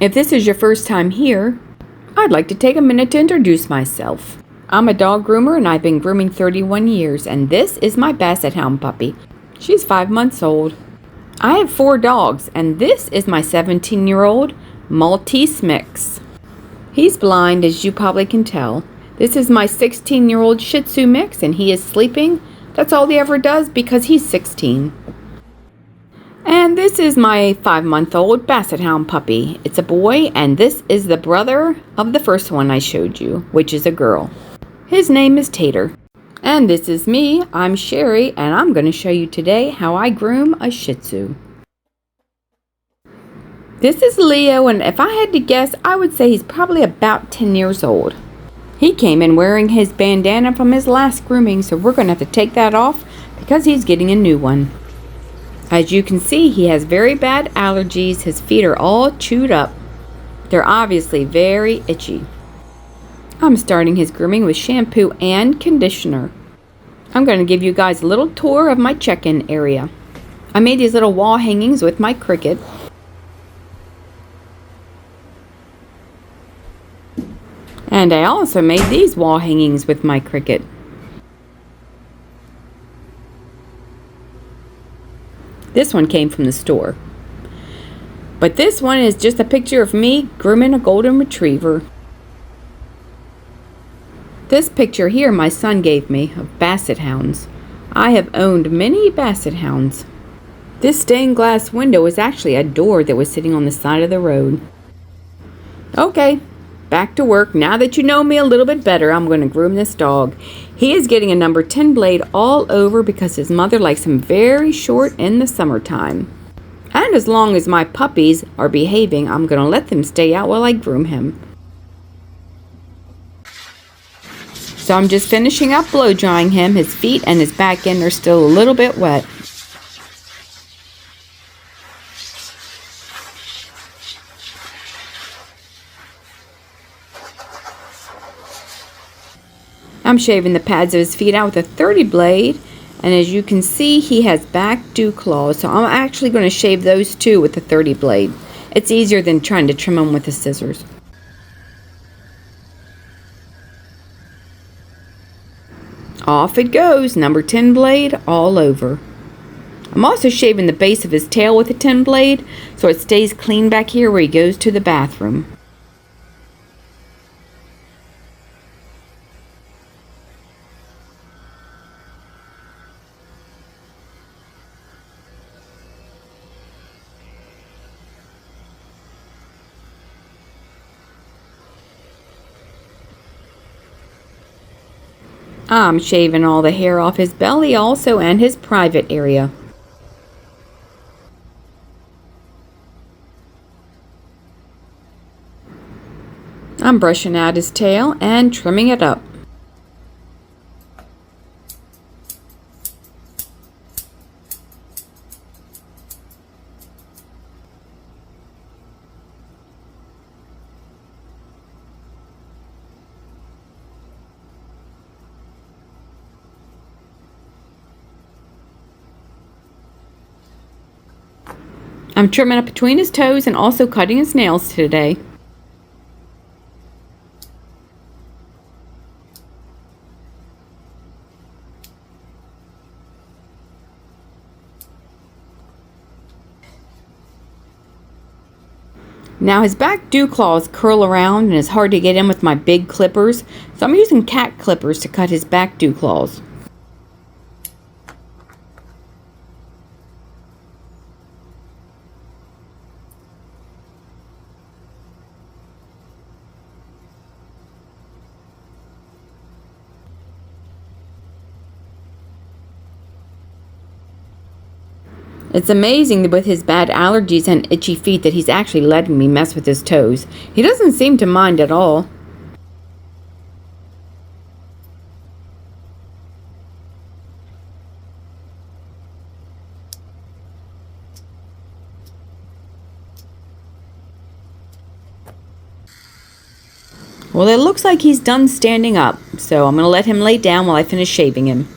If this is your first time here, I'd like to take a minute to introduce myself. I'm a dog groomer and I've been grooming 31 years, and this is my Basset Hound puppy. She's 5 months old. I have 4 dogs, and this is my 17-year-old Maltese mix. He's blind, as you probably can tell. This is my 16-year-old Shihtzu mix, and he is sleeping. That's all he ever does because he's 16. And this is my 5-month-old Basset Hound puppy. It's a boy, and this is the brother of the first one I showed you, which is a girl. His name is Tater. And this is me. I'm Sherry, and I'm going to show you today how I groom a Shihtzu. This is Leo, and if I had to guess, I would say he's probably about 10 years old. He came in wearing his bandana from his last grooming, so we're going to have to take that off because he's getting a new one. As you can see, he has very bad allergies. His feet are all chewed up. They're obviously very itchy. I'm starting his grooming with shampoo and conditioner. I'm going to give you guys a little tour of my check-in area. I made these little wall hangings with my Cricut. And I also made these wall hangings with my Cricut. This one came from the store. But this one is just a picture of me grooming a golden retriever. This picture here my son gave me of Basset Hounds. I have owned many Basset Hounds. This stained glass window is actually a door that was sitting on the side of the road. Okay, back to work. Now that you know me a little bit better, I'm going to groom this dog. He is getting a number 10 blade all over because his mother likes him very short in the summertime. And as long as my puppies are behaving, I'm going to let them stay out while I groom him. So I'm just finishing up blow drying him. His feet and his back end are still a little bit wet. I'm shaving the pads of his feet out with a 30 blade, and as you can see, he has back dew claws, so I'm actually going to shave those too with the 30 blade. It's easier than trying to trim them with the scissors. Off it goes, number 10 blade all over. I'm also shaving the base of his tail with a 10 blade so it stays clean back here where he goes to the bathroom. I'm shaving all the hair off his belly also and his private area. I'm brushing out his tail and trimming it up. I'm trimming up between his toes and also cutting his nails today. Now his back dew claws curl around and it's hard to get in with my big clippers, so I'm using cat clippers to cut his back dew claws. It's amazing that with his bad allergies and itchy feet that he's actually letting me mess with his toes. He doesn't seem to mind at all. Well, it looks like he's done standing up, so I'm going to let him lay down while I finish shaving him.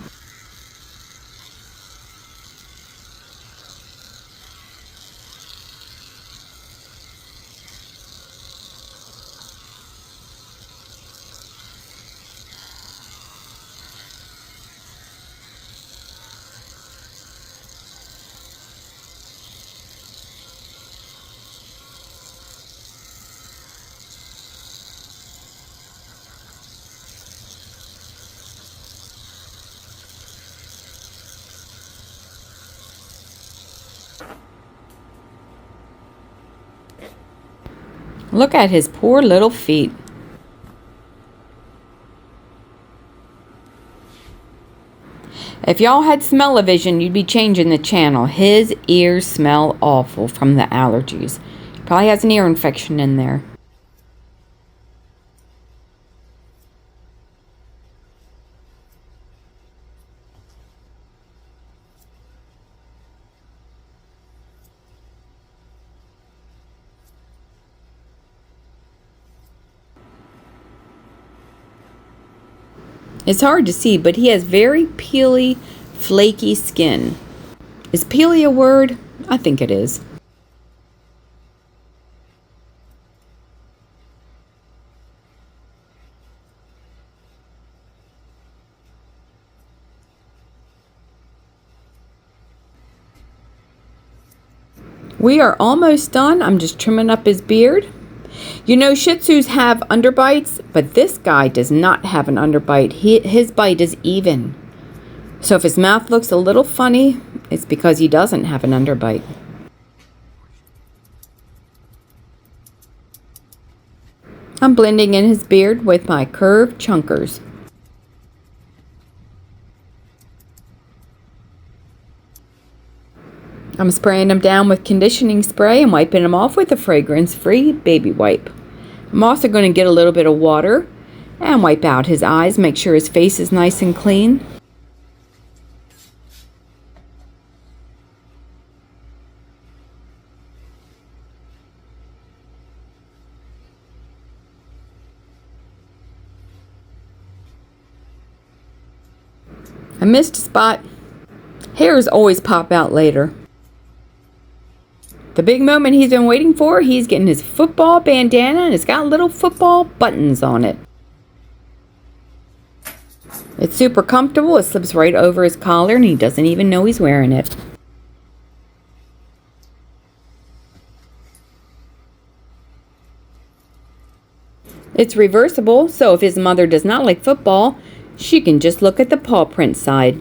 Look at his poor little feet. If y'all had smell-o-vision, you'd be changing the channel. His ears smell awful from the allergies. Probably has an ear infection in there. It's hard to see, but he has very peely, flaky skin. Is peely a word? I think it is. We are almost done. I'm just trimming up his beard. You know, Shih Tzus have underbites, but this guy does not have an underbite. His bite is even. So if his mouth looks a little funny, it's because he doesn't have an underbite. I'm blending in his beard with my curved chunkers. I'm spraying him down with conditioning spray and wiping him off with a fragrance-free baby wipe. I'm also going to get a little bit of water and wipe out his eyes, make sure his face is nice and clean. I missed a spot. Hairs always pop out later. The big moment he's been waiting for, he's getting his football bandana and it's got little football buttons on it. It's super comfortable. It slips right over his collar and he doesn't even know he's wearing it. It's reversible, so if his mother does not like football, she can just look at the paw print side.